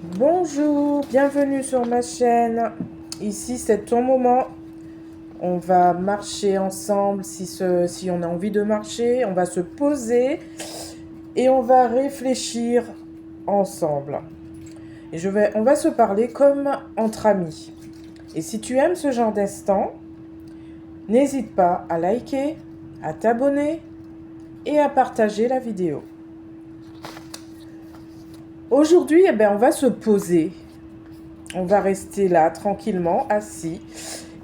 Bonjour, bienvenue sur ma chaîne. Ici, c'est ton moment. On va marcher ensemble si on a envie de marcher. On va se poser et on va réfléchir ensemble. On va se parler comme entre amis. Et si tu aimes ce genre d'instant, n'hésite pas à liker, à t'abonner et à partager la vidéo. Aujourd'hui, on va se poser. On va rester là, tranquillement, assis.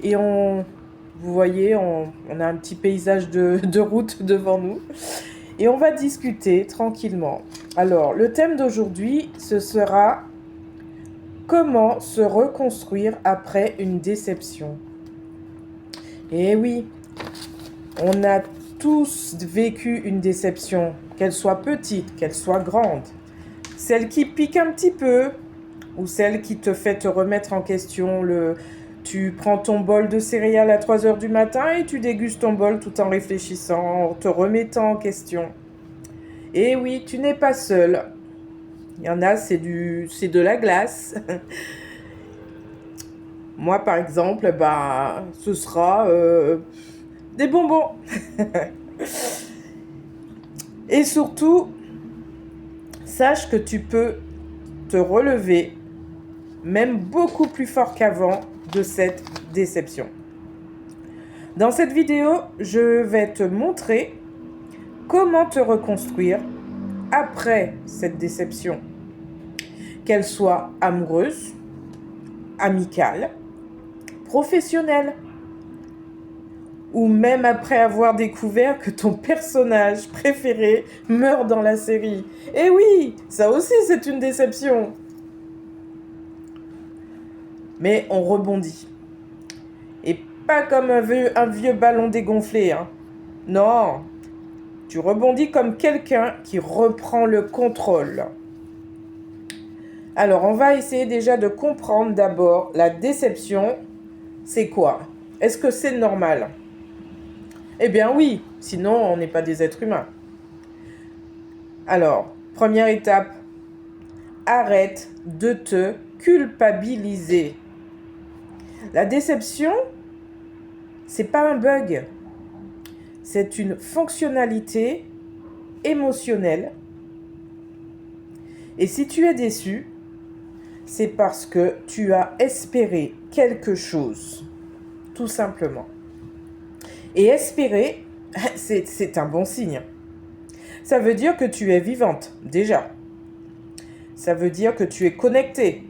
Et vous voyez, on a un petit paysage de route devant nous. Et on va discuter tranquillement. Alors, le thème d'aujourd'hui, ce sera comment se reconstruire après une déception. Eh oui, on a tous vécu une déception, qu'elle soit petite, qu'elle soit grande. Celle qui pique un petit peu, ou celle qui te fait te remettre en question. Tu prends ton bol de céréales à 3 heures du matin et tu dégustes ton bol tout en réfléchissant, en te remettant en question. Et oui, tu n'es pas seul. Il y en a, c'est de la glace. Moi, par exemple, ce sera des bonbons. Et surtout, sache que tu peux te relever, même beaucoup plus fort qu'avant, de cette déception. Dans cette vidéo, je vais te montrer comment te reconstruire après cette déception, qu'elle soit amoureuse, amicale, professionnelle, ou même après avoir découvert que ton personnage préféré meurt dans la série. Et oui, ça aussi c'est une déception. Mais on rebondit. Et pas comme un vieux ballon dégonflé, hein. Non, tu rebondis comme quelqu'un qui reprend le contrôle. Alors, on va essayer déjà de comprendre d'abord la déception. C'est quoi? Est-ce que c'est normal? Eh bien oui, sinon on n'est pas des êtres humains. Alors, première étape, arrête de te culpabiliser. La déception, c'est pas un bug. C'est une fonctionnalité émotionnelle. Et si tu es déçu, c'est parce que tu as espéré quelque chose, tout simplement. Et espérer, c'est un bon signe. Ça veut dire que tu es vivante, déjà. Ça veut dire que tu es connecté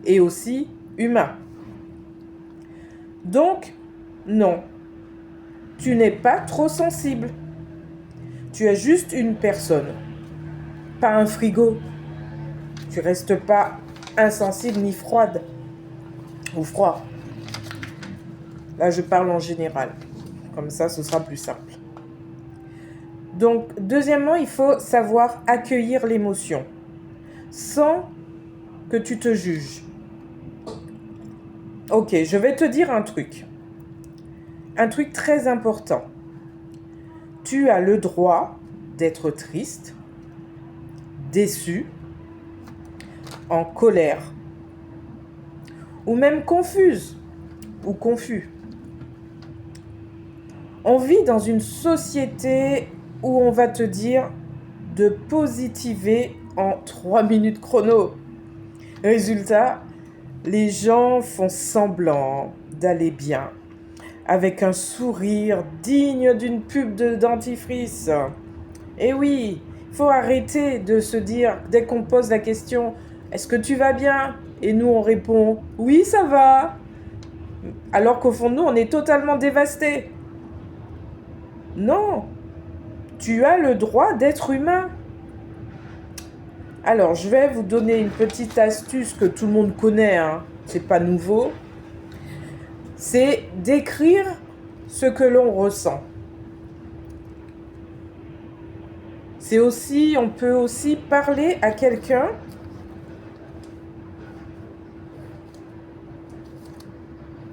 et aussi humain. Donc, non, tu n'es pas trop sensible. Tu es juste une personne, pas un frigo. Tu restes pas insensible ni froide ou froid. Là, je parle en général. Comme ça, ce sera plus simple. Donc, deuxièmement, il faut savoir accueillir l'émotion sans que tu te juges. Ok, je vais te dire un truc. Un truc très important. Tu as le droit d'être triste, déçu, en colère, ou même confuse ou confus. On vit dans une société où on va te dire de positiver en 3 minutes chrono. Résultat, les gens font semblant d'aller bien, avec un sourire digne d'une pub de dentifrice. Et oui, il faut arrêter de se dire, dès qu'on pose la question, est-ce que tu vas bien? Et nous, on répond, oui, ça va. Alors qu'au fond de nous, on est totalement dévasté. Non, tu as le droit d'être humain. Alors, je vais vous donner une petite astuce que tout le monde connaît, hein. C'est pas nouveau. C'est d'écrire ce que l'on ressent. On peut aussi parler à quelqu'un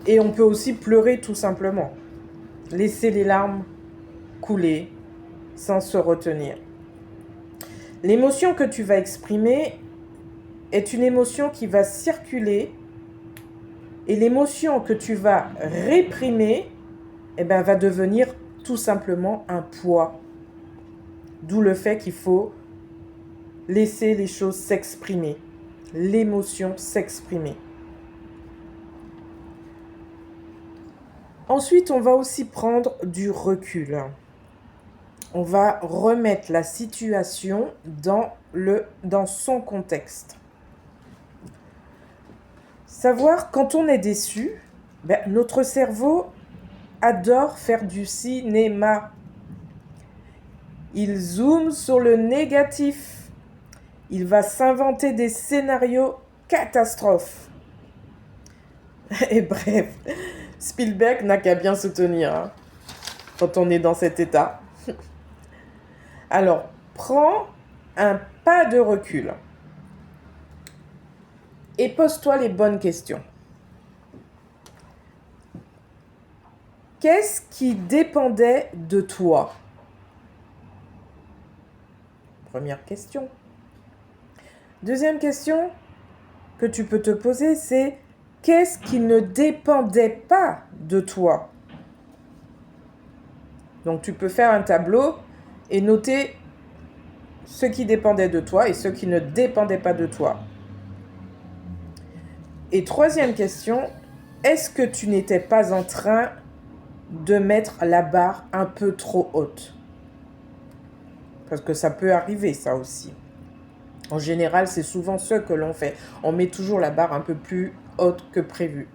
et on peut aussi pleurer tout simplement. Laisser les larmes couler sans se retenir. L'émotion que tu vas exprimer, est une émotion qui va circuler et l'émotion que tu vas réprimer, eh ben, va devenir tout simplement un poids. D'où le fait qu'il faut laisser les choses s'exprimer, l'émotion s'exprimer. Ensuite, on va aussi prendre du recul. On va remettre la situation dans son contexte. Savoir quand on est déçu, notre cerveau adore faire du cinéma. Il zoome sur le négatif. Il va s'inventer des scénarios catastrophes. Et bref, Spielberg n'a qu'à bien se tenir quand on est dans cet état. Alors, prends un pas de recul et pose-toi les bonnes questions. Qu'est-ce qui dépendait de toi? Première question. Deuxième question que tu peux te poser, c'est qu'est-ce qui ne dépendait pas de toi? Donc, tu peux faire un tableau et noter ce qui dépendait de toi et ce qui ne dépendait pas de toi. Et troisième question, est-ce que tu n'étais pas en train de mettre la barre un peu trop haute? Parce que ça peut arriver, ça aussi. En général, c'est souvent ce que l'on fait. On met toujours la barre un peu plus haute que prévu.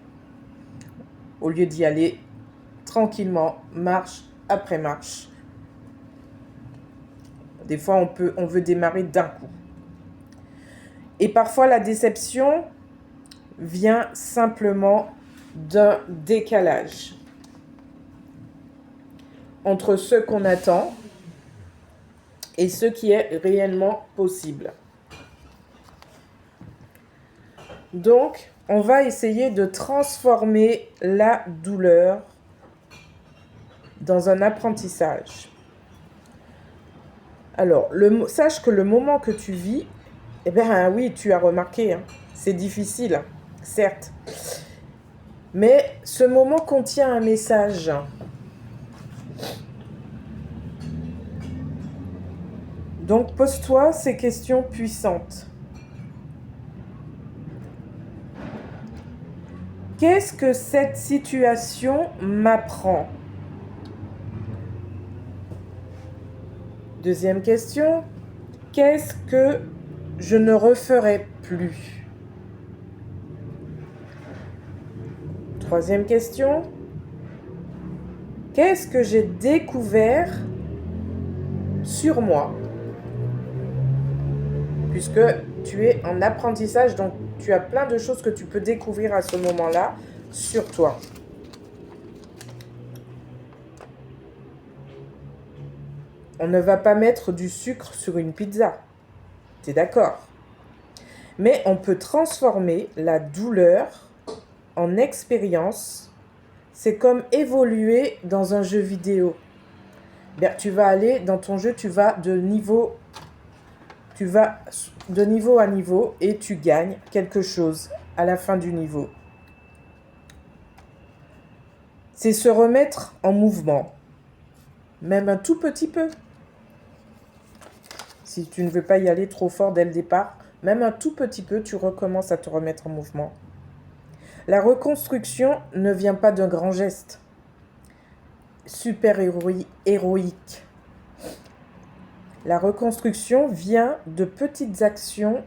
Au lieu d'y aller tranquillement, marche après marche. Des fois, on veut démarrer d'un coup. Et parfois, la déception vient simplement d'un décalage entre ce qu'on attend et ce qui est réellement possible. Donc, on va essayer de transformer la douleur dans un apprentissage. Alors, sache que le moment que tu vis, eh bien oui, tu as remarqué, c'est difficile, certes. Mais ce moment contient un message. Donc, pose-toi ces questions puissantes. Qu'est-ce que cette situation m'apprend? Deuxième question, qu'est-ce que je ne referai plus? Troisième question, qu'est-ce que j'ai découvert sur moi? Puisque tu es en apprentissage, donc tu as plein de choses que tu peux découvrir à ce moment-là sur toi. On ne va pas mettre du sucre sur une pizza. T'es d'accord? Mais on peut transformer la douleur en expérience. C'est comme évoluer dans un jeu vidéo. Tu vas aller dans ton jeu, tu vas de niveau à niveau et tu gagnes quelque chose à la fin du niveau. C'est se remettre en mouvement, même un tout petit peu. Si tu ne veux pas y aller trop fort dès le départ, même un tout petit peu, tu recommences à te remettre en mouvement. La reconstruction ne vient pas d'un grand geste super héroïque. La reconstruction vient de petites actions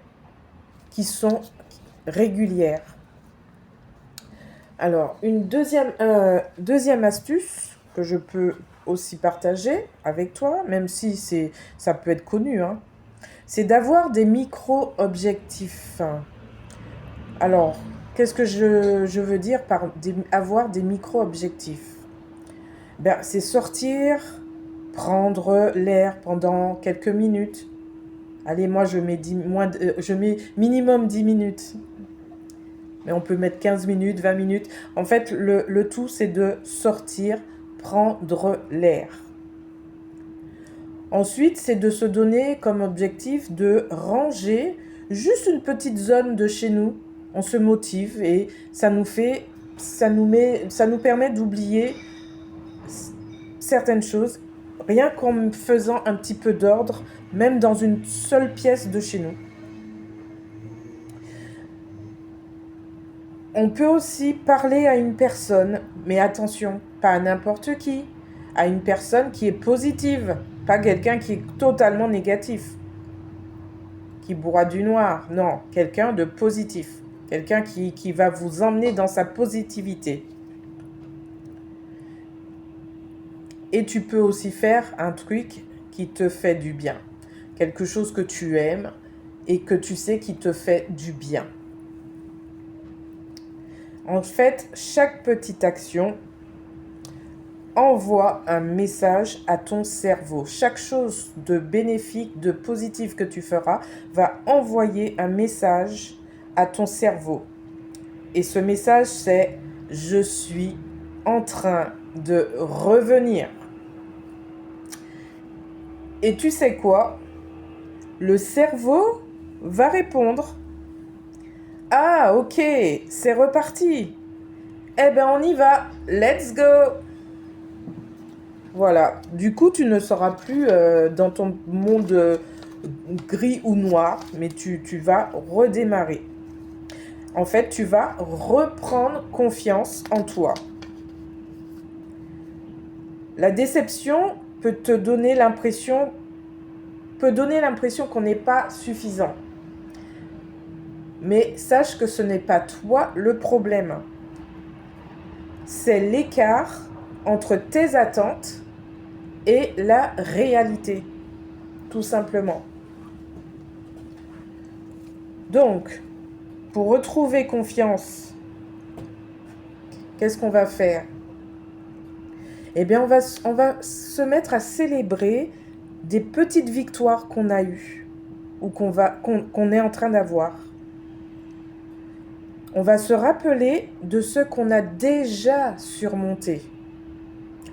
qui sont régulières. Alors, une deuxième astuce que je peux aussi partager avec toi, même si ça peut être connu, c'est d'avoir des micro-objectifs. Alors, qu'est-ce que je veux dire par avoir des micro-objectifs? C'est sortir, prendre l'air pendant quelques minutes. Allez, moi, je mets minimum 10 minutes. Mais on peut mettre 15 minutes, 20 minutes. En fait, le tout, c'est de sortir, prendre l'air. Ensuite, c'est de se donner comme objectif de ranger juste une petite zone de chez nous, on se motive et ça nous permet d'oublier certaines choses, rien qu'en faisant un petit peu d'ordre, même dans une seule pièce de chez nous. On peut aussi parler à une personne, mais attention, pas à n'importe qui, à une personne qui est positive, pas quelqu'un qui est totalement négatif, qui boira du noir, non, quelqu'un de positif, quelqu'un qui va vous emmener dans sa positivité. Et tu peux aussi faire un truc qui te fait du bien, quelque chose que tu aimes et que tu sais qui te fait du bien. En fait, chaque petite action envoie un message à ton cerveau. Chaque chose de bénéfique, de positif que tu feras va envoyer un message à ton cerveau. Et ce message, c'est « Je suis en train de revenir ». Et tu sais quoi? Le cerveau va répondre « Ah, ok, c'est reparti. Eh ben, on y va. Let's go !» Voilà. Du coup, tu ne seras plus dans ton monde gris ou noir, mais tu vas redémarrer. En fait, tu vas reprendre confiance en toi. La déception peut donner l'impression qu'on n'est pas suffisant. Mais sache que ce n'est pas toi le problème. C'est l'écart entre tes attentes et la réalité, tout simplement. Donc, pour retrouver confiance, qu'est-ce qu'on va faire? Eh bien, on va se mettre à célébrer des petites victoires qu'on a eues ou qu'on est en train d'avoir. On va se rappeler de ce qu'on a déjà surmonté.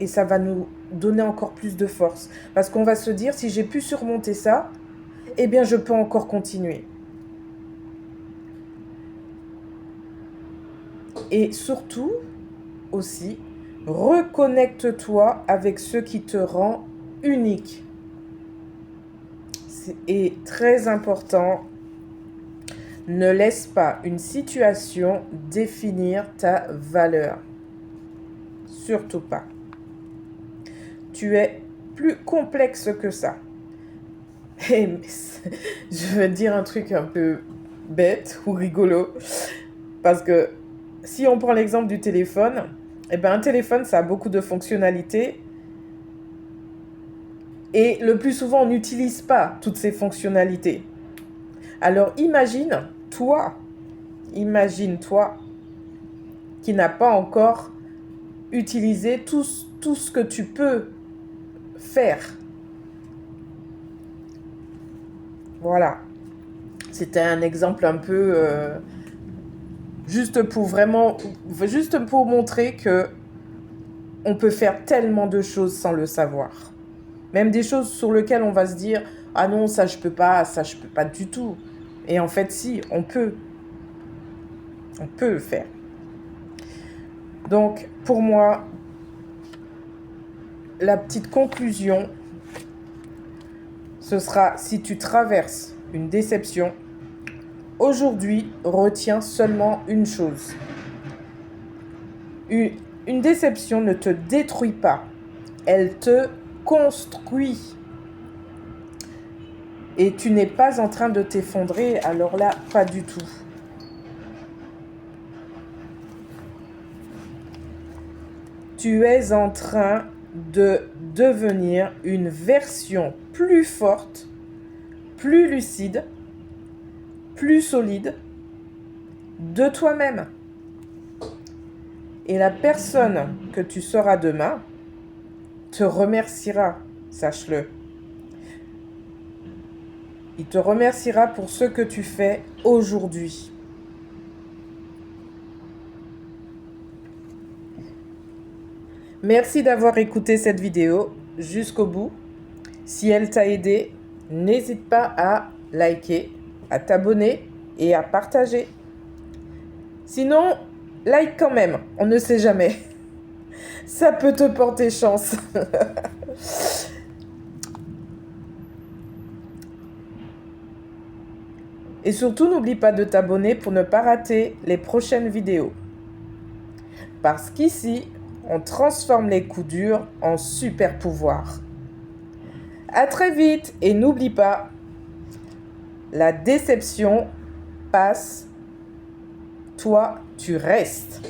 Et ça va nous donner encore plus de force. Parce qu'on va se dire, si j'ai pu surmonter ça, eh bien, je peux encore continuer. Et surtout, aussi, reconnecte-toi avec ce qui te rend unique. C'est très important. Ne laisse pas une situation définir ta valeur. Surtout pas. Tu es plus complexe que ça. Et je vais dire un truc un peu bête ou rigolo. Parce que si on prend l'exemple du téléphone, eh ben un téléphone, ça a beaucoup de fonctionnalités. Et le plus souvent, on n'utilise pas toutes ces fonctionnalités. Alors imagine-toi qui n'a pas encore utilisé tout ce que tu peux faire. Voilà. C'était un exemple un peu juste pour montrer que on peut faire tellement de choses sans le savoir. Même des choses sur lesquelles on va se dire « Ah non, ça je peux pas du tout. » Et en fait, si, on peut. On peut le faire. Donc, pour moi, la petite conclusion, ce sera si tu traverses une déception, aujourd'hui, retiens seulement une chose. Une déception ne te détruit pas, elle te construit. Et tu n'es pas en train de t'effondrer, alors là, pas du tout. Tu es en train de devenir une version plus forte, plus lucide, plus solide de toi-même. Et la personne que tu seras demain te remerciera, sache-le. Il te remerciera pour ce que tu fais aujourd'hui. Merci d'avoir écouté cette vidéo jusqu'au bout. Si elle t'a aidé, n'hésite pas à liker, à t'abonner et à partager. Sinon, like quand même, on ne sait jamais. Ça peut te porter chance. Et surtout, n'oublie pas de t'abonner pour ne pas rater les prochaines vidéos. Parce qu'ici, on transforme les coups durs en super pouvoirs. À très vite et n'oublie pas, la déception passe, toi tu restes.